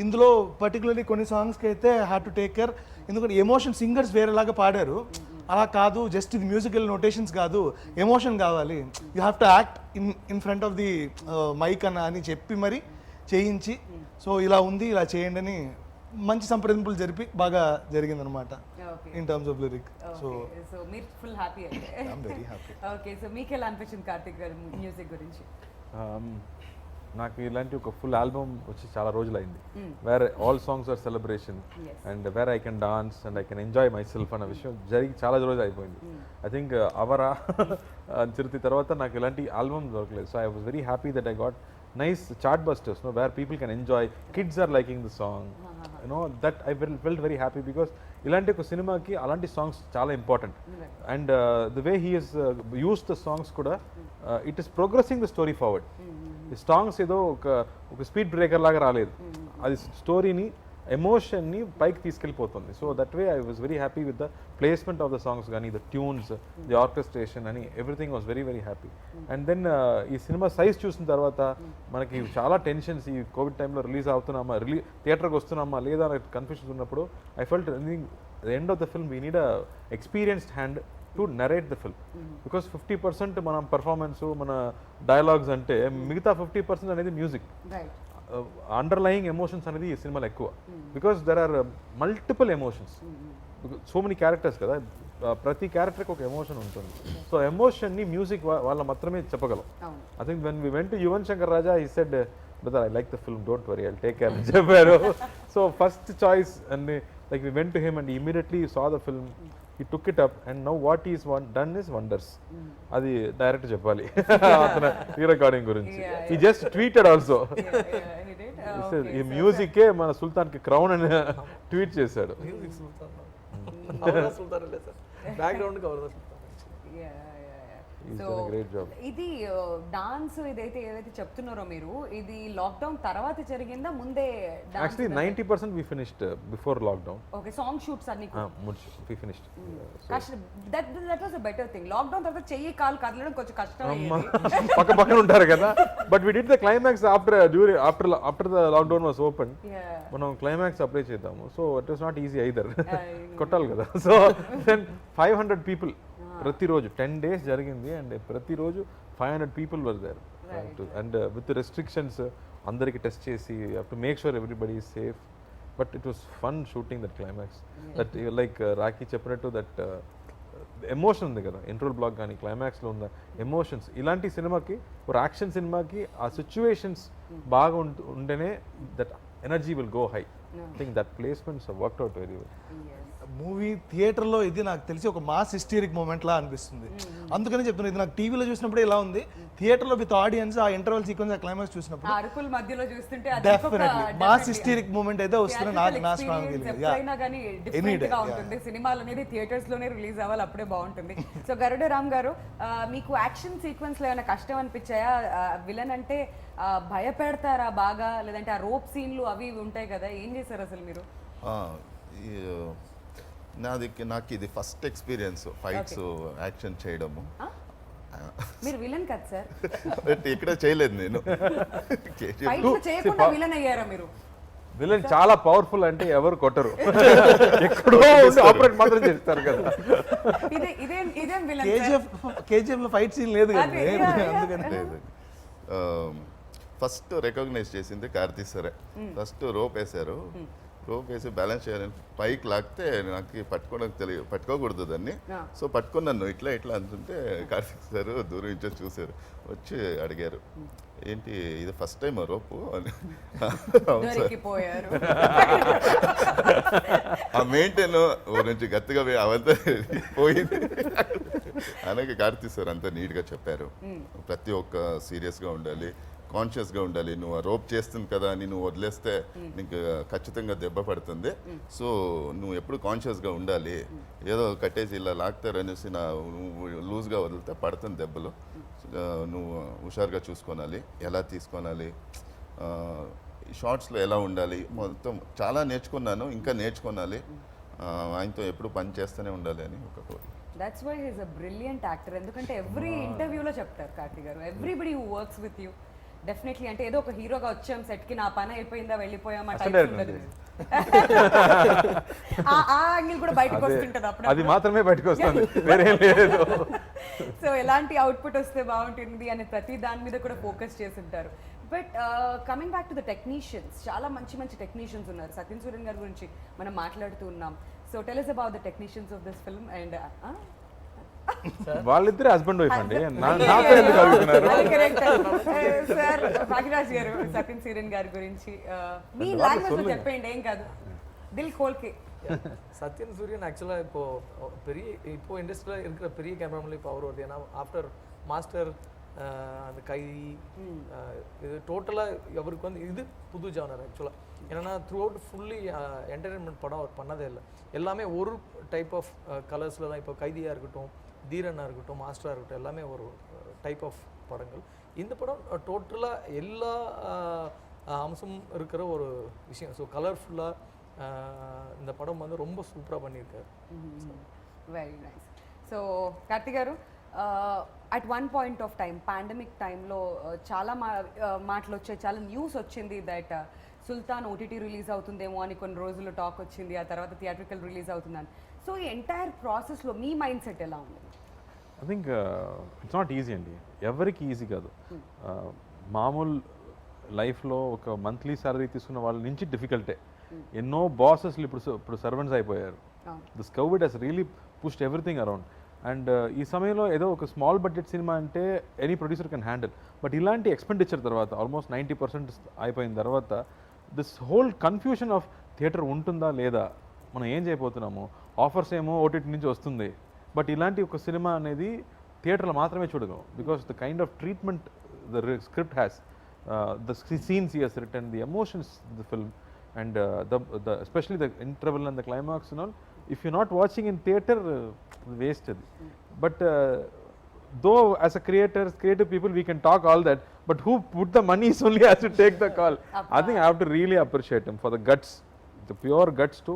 ఇందులో పర్టికులర్లీ కొన్ని సాంగ్స్కి అయితే హ్యాడ్ టు టేక్ కేర్, ఎందుకంటే ఎమోషన్ సింగర్స్ వేరేలాగా పాడారు, అలా కాదు, జస్ట్ ఇది మ్యూజికల్ నోటేషన్స్ కాదు, ఎమోషన్ కావాలి, you have to act in front of the mic అని చెప్పి మరి చేయించి, సో ఇలా ఉంది ఇలా చేయండి అని మంచి సంప్రదింపులు జరిపి బాగా జరిగిందనమాట in terms of lyric. So so మీరు ఫుల్ హ్యాపీ అయితే. I'm very happy. Okay, so మీకు ఎలా అనిపించింది కార్తిక్ గారు మ్యూజిక్ గురించి? నాకు ఇలాంటి ఒక ఫుల్ ఆల్బమ్ వచ్చి చాలా రోజులు అయింది, where all songs are celebration and where I can dance and I can enjoy myself అన్న విషయం జరిగి చాలా రోజులు అయిపోయింది. ఐ థింక్ అవరా చిరుతి తర్వాత నాకు ఇలాంటి ఆల్బమ్ దొరకలేదు. So I was very happy that I got nice chart busters where people can enjoy, kids are liking the song, that I felt very happy because ఇలాంటి ఒక సినిమాకి అలాంటి సాంగ్స్ చాలా important. And the way he has uses the songs కూడా it is progressing the story forward. ఈ songs ఏదో ఒక speed breaker లాగా రాలేదు, అది స్టోరీని ఎమోషన్ని పైకి తీసుకెళ్ళిపోతుంది. So that way I was very happy with the placement of the songs కానీ, ద ట్యూన్స్, ది ఆర్కెస్ట్రేషన్ అని everything was very very happy. And then ఈ సినిమా సైజ్ చూసిన తర్వాత మనకి చాలా టెన్షన్స్, ఈ కోవిడ్ టైంలో రిలీజ్ అవుతున్నామా, థియేటర్కి వస్తున్నామా లేదా అనే కన్ఫ్యూజన్స్ ఉన్నప్పుడు I felt the end of the film we need a experienced hand to narrate the film. Because 50% మనం పర్ఫార్మెన్స్, మన డైలాగ్స్ అంటే మిగతా 50% అనేది మ్యూజిక్, అండర్లయింగ్ ఎమోషన్స్ అనేది ఈ సినిమాలో ఎక్కువ. Because there are multiple emotions, so many characters కదా, ప్రతి క్యారెక్టర్కి ఒక ఎమోషన్ ఉంటుంది. సో ఎమోషన్ని మ్యూజిక్ వాళ్ళ మాత్రమే చెప్పగలం. I think when we went to Yuvan Shankar Raja he said, brother, I like the film, don't worry, I'll take care అని చెప్పారు. So first choice and like we went to him and immediately saw the film, he took it up and now what he's done is wonders. అది direct చెప్పాలి అతను ఈ recording గురించి. he just tweeted also, ఈ మ్యూజికే మన సుల్తాన్కి crown అని tweet చేశాడు. Music సుల్తాన్ అవరా సుల్తాన్ లేదు సార్, బ్యాక్గ్రౌండ్ కి అవరా సుల్తాన్. He's done a great job. ఇది డాన్స్ ఏదైతే చెప్తున్నారో మీరు, ఇది లాక్డౌన్ తర్వాత జరిగిందా ముందే? Actually 90% we finished before lockdown. Okay, song shoots అన్ని we finished. That was a better thing. Lockdown తర్వాత చెయ్యి కాలు కదలడం కొంచెం కష్టం, పక్క పక్కన ఉంటారు కదా, but we did the climax after the lockdown was open. మనం క్లైమాక్స్ అప్లై చేద్దాము. So it was not easy either, కొట్టాలి కదా. సో దెన్ 500 people ప్రతిరోజు 10 days జరిగింది, అండ్ ప్రతిరోజు 500 people were there. And with restrictions అందరికి టెస్ట్ చేసి to make sure everybody is safe. But it was fun shooting that climax. That like Rakhi చెప్పినట్టు that emotion ఉంది కదా, ఇంట్రోల్ బ్లాక్ కానీ క్లైమాక్స్లో ఉన్న ఎమోషన్స్, ఇలాంటి సినిమాకి, ఒక యాక్షన్ సినిమాకి ఆ సిచ్యువేషన్స్ బాగా ఉంటేనే that energy will go high. I think that placements worked out very well. Movie థియేటర్లో ఇది నాకు తెలిసి ఒక మాస్ హిస్టరిక్ మూమెంట్ లా అనిపిస్తుంది. అందుకని చెప్తున్నాను, ఇది నాకు టీవీలో చూసినప్పుడు ఇలా ఉంది, థియేటర్లో విత్ ఆడియన్స్ ఆ ఇంటర్వల్ సీక్వెన్స్, ఆ క్లైమాక్స్ చూసినప్పుడు అరుకుల మధ్యలో చూస్తుంటే డెఫినెట్లీ మాస్ హిస్టరిక్ మూమెంట్ అయితే వస్తుంది. నా స్ట్రాంగ్ ఫీలింగ్. ఎప్పుడైనా కానీ డిఫరెంట్ గా ఉంటుంది. సినిమాలు అనేది థియేటర్స్ లోనే రిలీజ్ అవ్వాలి, అప్పుడే బాగుంటుంది. సో గరుడ రామ్ గారు, మీకు యాక్షన్ సీక్వెన్స్ లో ఏమైనా కష్టం అనిపించాయా? విలన్ అంటే భయపెడతారా బాగా, లేదంటే ఆ రోప్ సీన్లు అవి ఉంటాయి కదా, ఏం చేశారు అసలు మీరు? నాకు ఇది ఫస్ట్ ఎక్స్పీరియన్స్ ఫైట్స్ యాక్షన్ చేయడము. మీరు విలన్ కదా సార్? ఇక్కడ చేయలేదు నేను. చేయకుండా విలన్ అయ్యారా మీరు? విలన్ చాలా పవర్ఫుల్ అంటే ఎవరు కొట్టరు, ఎక్కడో ఆపరేట్ మాత్రం చేస్తారు కదా. ఇదేం విలన్? కేజీఎఫ్ లో ఫైట్ సీన్ లేదు కదా, అందుకని లేదు. ఫస్ట్ రికగ్నైజ్ చేసింది కార్తీ సరే. ఫస్ట్ రోప్ వేశారు, రోప్ వేసి బ్యాలెన్స్ చేయాలని పైకి లాగితే నాకు పట్టుకోవడానికి తెలియదు, పట్టుకోకూడదు దాన్ని. Ah. సో పట్టుకున్నాను ఇట్లా ఇట్లా అంటుంటే కార్తీక్ సార్ దూరం నుంచి చూశారు, వచ్చి అడిగారు ఏంటి ఇది ఫస్ట్ టైం రోపు అని. అవును సార్. దొరికిపోయారు. ఆ మెయింటైన్ నుంచి గట్టిగా అవంతా పోయింది అలాగే కార్తీక్ సార్ అంతా నీట్గా చెప్పారు. ప్రతి ఒక్క సీరియస్గా ఉండాలి, కాన్షియస్గా ఉండాలి. నువ్వు ఆ రోప్ చేస్తుంది కదా అని నువ్వు వదిలేస్తే నీకు ఖచ్చితంగా దెబ్బ పడుతుంది. సో నువ్వు ఎప్పుడు కాన్షియస్గా ఉండాలి. ఏదో కట్టేసి ఇలా లాగుతారనేసి నువ్వు లూజ్గా వదిలితే పడుతుంది దెబ్బలు. నువ్వు హుషారుగా చూసుకోనాలి, ఎలా తీసుకోనాలి, షార్ట్స్లో ఎలా ఉండాలి, మొత్తం చాలా నేర్చుకున్నాను, ఇంకా నేర్చుకోనాలి. ఆయనతో ఎప్పుడు పని చేస్తూనే ఉండాలి అని ఒక కోరిక. That's why he's a brilliant actor. ఎందుకంటే ఎవ్రీ ఇంటర్వ్యూలో చెప్తారు Karthi garu, everybody who works with you definitely, అంటే ఏదో ఒక హీరోగా వచ్చాం సెట్కి, నా పని అయిపోయిందా వెళ్ళిపోయాం ఆ టైప్ ఉండదు. ఆ యాంగిల్ కూడా బయటకు వస్తుంటది అప్పుడు. అది మాత్రమే బయటకు వస్తుంది, వేరేం లేదు. సో ఎలాంటి అవుట్పుట్ వస్తే బాగుంటుంది అనే ప్రతి దాని మీద కూడా ఫోకస్ చేస్తుంటారు. But coming back to the technicians, చాలా మంచి మంచి టెక్నీషియన్స్ ఉన్నారు. సత్యన్ సూర్యన్ గారి గురించి మనం మాట్లాడుతూ ఉన్నాం. So tell us about the technicians of this film and వాళ్ళిద్దరే హస్బెండ్ వైఫ్ అండి, నాతో ఎందుకు అడుగుతున్నారు? సార్ భాగ్యరాజ్ గారు సత్యన్ సూర్యన్ గారి గురించి మీ లాంగ్వేజ్ లో చెప్పండి, ఏం కాదు, దిల్ కోల్కే. சத்யன் சூரியன் ஆக்சுவலாக இப்போ இண்டஸ்ட்ரியில் இருக்கிற பெரிய கேமராமேன்ல இப்போ அவர் வருது. ஏன்னா ஆஃப்டர் மாஸ்டர் அந்த கைதி இது டோட்டலாக அவருக்கு வந்து இது புது ஜானர் ஆக்சுவலாக. என்னென்னா த்ரூ அவுட் ஃபுல்லி என்டர்டெயின்மெண்ட் படம் அவர் பண்ணதே இல்லை. எல்லாமே ஒரு டைப் ஆஃப் கலர்ஸில் தான். இப்போ கைதியாக இருக்கட்டும், தீரனாக இருக்கட்டும், மாஸ்டராக இருக்கட்டும், எல்லாமே ஒரு டைப் ஆஃப் படங்கள். இந்த படம் டோட்டலாக எல்லா அம்சமும் இருக்கிற ஒரு விஷயம். ஸோ கலர்ஃபுல்லாக இந்த படம் வந்து ரொம்ப சூப்பராக பண்ணியிருக்காரு. Very nice. సో కార్తీ గారు, at one point of time pandemic టైంలో చాలా మాటలు వచ్చాయి, చాలా న్యూస్ వచ్చింది దట్ సుల్తాన్ ఓటీటీ రిలీజ్ అవుతుందేమో అని కొన్ని రోజులు టాక్ వచ్చింది, ఆ తర్వాత థియేట్రికల్ రిలీజ్ అవుతుందని. సో ఈ ఎంటైర్ ప్రాసెస్లో మీ మైండ్ సెట్ ఎలా ఉంది? I think it's not easy అండి, ఎవరికి ఈజీ కాదు. మామూలు లైఫ్లో ఒక మంత్లీ సాలరీ తీసుకున్న వాళ్ళ నుంచి డిఫికల్టే. ఎన్నో బాసెస్లు ఇప్పుడు సర్వెంట్స్ అయిపోయారు. This Covid has really pushed everything around. And ఈ సమయంలో ఏదో ఒక స్మాల్ బడ్జెట్ సినిమా అంటే any producer can handle. But ఇలాంటి ఎక్స్పెండిచర్ తర్వాత ఆల్మోస్ట్ 90% అయిపోయిన తర్వాత this whole confusion of theatre ఉంటుందా లేదా, మనం ఏం చేయబోతున్నాము, ఆఫర్స్ ఏమో ఓటీటీ నుంచి వస్తుంది, బట్ ఇలాంటి ఒక సినిమా అనేది థియేటర్లో మాత్రమే చూడగలం. Because the kind of treatment the script has, the scenes he has written, the emotions the film, and especially the interval and the climax and all, if you're not watching in theater, wasted. But though as a creative people we can talk all that, but who put the money is only has to take the call. I think I have to really appreciate him for the guts, the pure guts to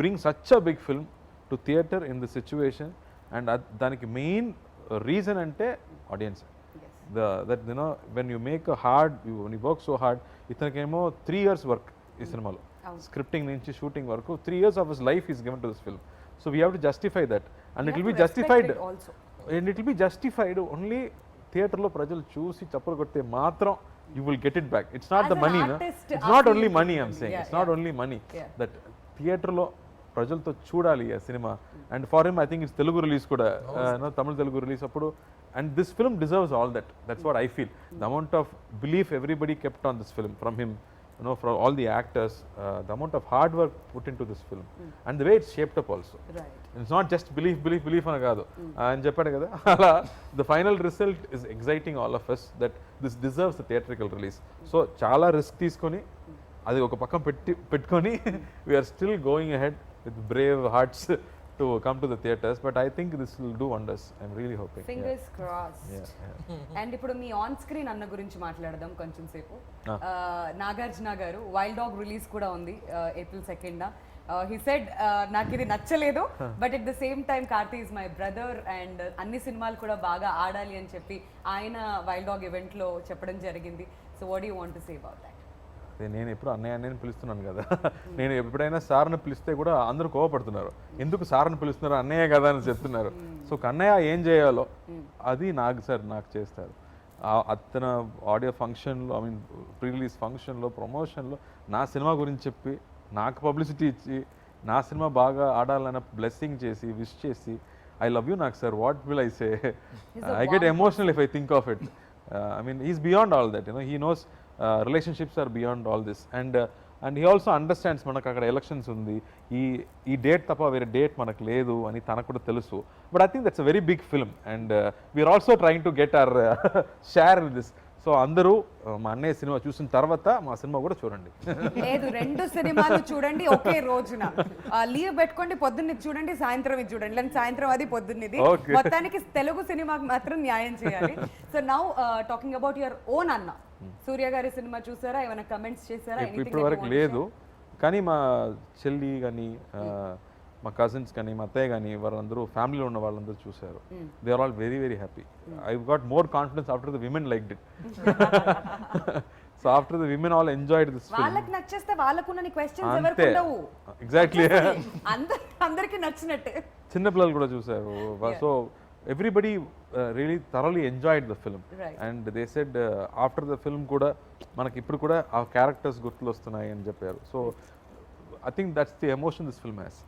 bring such a big film to theater in the situation. And daniki main reason ante audience. That you know, when you make a hard, when you work so hard, ithanakemo 3 years work ఈ సినిమాలో, scripting నుంచి shooting వరకు 3 years of his life is given to this film. So we have to justify that, and it will be justified, and it will be justified only థియేటర్లో ప్రజలు చూసి చప్పలు కొడితే మాత్రం you will get it back. It's not As the an money, no? artist, It's not only money, I'm saying. yeah, It's not yeah. only money. Yeah. That థియేటర్లో ప్రజలతో చూడాలి ఆ cinema. And for him I think it's Telugu release కూడా, తమిళ Telugu release అప్పుడు. And this film deserves all that. That's what I feel. The amount of belief everybody kept on this film from him, you know, from all the actors, the amount of hard work put into this film, and the way it's shaped up also. Right. It's not just belief ana kaadu అని చెప్పాడు కదా, అలా the final result is exciting all of us that this deserves the theatrical release. So చాలా risk తీసుకొని అది ఒక పక్కన పెట్టుకొని we are still going ahead with brave hearts to come to the theaters, but I think this will do wonders. I'm really hoping. Fingers crossed. Yeah. And ఇప్పుడు me on screen అన్న గురించి మాట్లాడదాం కొంచెం సేపు. నాగార్జున గారు వైల్డ్ డాగ్ రిలీజ్ కూడా ఉంది April 2nd. He said నాకు ఇది నచ్చలేదు, but at the same time Karthi is my brother and అన్ని సినిమాలు కూడా బాగా ఆడాలి అని చెప్పి ఆయన వైల్డ్ డాగ్ ఈవెంట్లో చెప్పడం జరిగింది. So what you want to say about that? నేను ఎప్పుడు అన్నయ్య పిలుస్తున్నాను కదా, నేను ఎప్పుడైనా సార్ని పిలిస్తే కూడా అందరూ కోవపడుతున్నారు, ఎందుకు సార్ని పిలుస్తున్నారు, అన్నయ్య కదా అని చెప్తున్నారు. సో అన్నయ్య ఏం చేయాలో అది నాకు చేస్తారు. అతను ఆడియో ఫంక్షన్లో, ఐ మీన్ ప్రీ రిలీజ్ ఫంక్షన్లో, ప్రమోషన్లో నా సినిమా గురించి చెప్పి నాకు పబ్లిసిటీ ఇచ్చి నా సినిమా బాగా ఆడాలన్న బ్లెస్సింగ్ చేసి విష్ చేసి ఐ లవ్ యూ నాకు sir what will I say I get emotional if I think of it I mean is beyond all that he knows relationships are beyond all this and he also understands మనకు అక్కడ elections ఉంది, ఈ date తప్ప వేరే date మనకు లేదు అని తనకు కూడా తెలుసు. But I think that's a very big film and we are also trying to get our share in this. సో అందరూ మా అన్నయ్య సినిమా చూసిన తర్వాత మా సినిమా కూడా చూడండి. లేదు, 2 సినిమాలు చూడండి ఒకే రోజున. లీవ్ పెట్టుకోండి, పొద్దున్న ఇది చూడండి, సాయంత్రం ఇది చూడండి, లేదా సాయంత్రం అది పొద్దున్నది. Okay. మొత్తానికి తెలుగు సినిమాకి మాత్రం న్యాయం చేయాలి. So now talking about your own అన్న, సూర్య గారి సినిమా చూసారా? ఏమైనా కమెంట్స్ చేశారా? ఇప్పటి వరకు లేదు, కానీ మా చెల్లి కానీ మా కజిన్స్ కానీ మా అత్తయ్య కానీ వాళ్ళందరూ ఫ్యామిలీలో ఉన్న వాళ్ళందరూ చూశారు. They are all very very happy. I got more confidence after the women liked it. So after the women all enjoyed this film. వాళ్ళకి నచ్చేస్తే వాళ్ళకున్న క్వశ్చన్స్ ఎవరికి అంతే ఉండవు. ఎగ్జాక్ట్లీ. అందరికి నచ్చినట్టే. చిన్నపిల్లలు కూడా చూశారు. So everybody really thoroughly enjoyed the film. Right. And they said after the film కూడా మనకి ఇప్పుడు కూడా ఆ క్యారెక్టర్స్ గుర్తులు వస్తున్నాయి అని చెప్పారు. So I think that's the emotion this film has.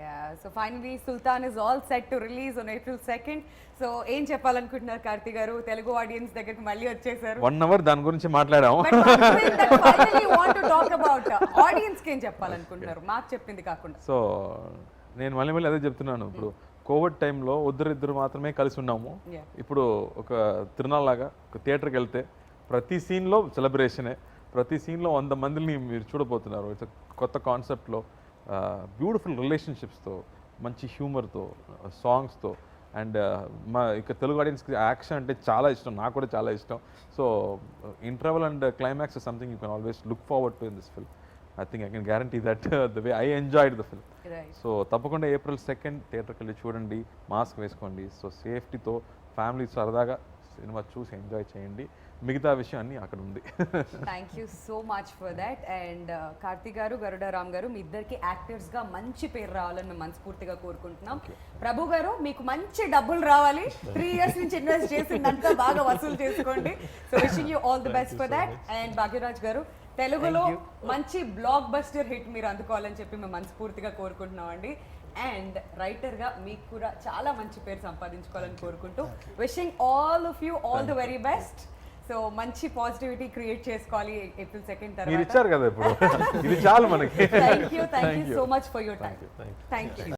Yeah, so finally Sultan is all set to release on April 2nd. So ఏం చెప్పాలనుకుంటున్నారు కార్తీ గారు? తెలుగు ఆడియన్స్ దగ్గరికి మళ్ళీ వచ్చేసారు. 1 hour దాని గురించి మాట్లాడాము. But one thing that finally you want to talk about, audience కి ఏం చెప్పాలనుకుంటున్నారు మాకు చెప్పింది కాకుండా? సో నేను మళ్ళీ అదే చెప్తున్నాను. ఇప్పుడు కోవిడ్ టైంలో ఇద్దరు మాత్రమే కలిసి ఉన్నాము. Yeah. ఇప్పుడు ఒక తిరునాళ్ళలాగా ఒక థియేటర్కి వెళ్తే ప్రతి సీన్లో సెలబ్రేషనే, ప్రతి సీన్లో 100 మందిని మీరు చూడబోతున్నారు. ఇట్స్ కొత్త కాన్సెప్ట్లో బ్యూటిఫుల్ రిలేషన్షిప్స్తో, మంచి హ్యూమర్తో, సాంగ్స్తో. అండ్ మా ఇక తెలుగు ఆడియన్స్కి యాక్షన్ అంటే చాలా ఇష్టం, నాకు కూడా చాలా ఇష్టం. So interval and climax is something you can always look forward to in this film. I think I can guarantee that the way I enjoyed the film. Right. So తప్పకుండా April 2nd థియేటర్కి వెళ్ళి చూడండి, mask వేసుకోండి. So సేఫ్టీతో family సరదాగా cinema చూసి enjoy చేయండి. మిగతా విషయాన్ని అక్కడ ఉంది. Thank you so much for that. And Karthik గారు, గరుడ రామ్ గారు, మీ ఇద్దరికి యాక్టర్స్గా మంచి పేరు రావాలని మేము మనస్ఫూర్తిగా కోరుకుంటున్నాం. ప్రభు గారు, మీకు మంచి డబ్బులు రావాలి. 3 years నుంచి ఇన్వెస్ట్ చేసిందంతా బాగా వసూలు చేసుకోండి. So wishing you all the best for that. And Bhagyaraj గారు, తెలుగులో మంచి బ్లాక్ బస్టర్ హిట్ మీరు అందుకోవాలని చెప్పి మేము మనస్ఫూర్తిగా కోరుకుంటున్నాం అండి. అండ్ రైటర్గా మీకు కూడా చాలా మంచి పేరు సంపాదించుకోవాలని కోరుకుంటూ wishing all of you all the very best. So మంచి పాజిటివిటీ క్రియేట్ చేసుకోవాలి April 2nd మీరు తర్వాత. ఇచ్చారు కదా ఇప్పుడు, ఇది చాలు మనకి. Thank you so much for your time. Thank you.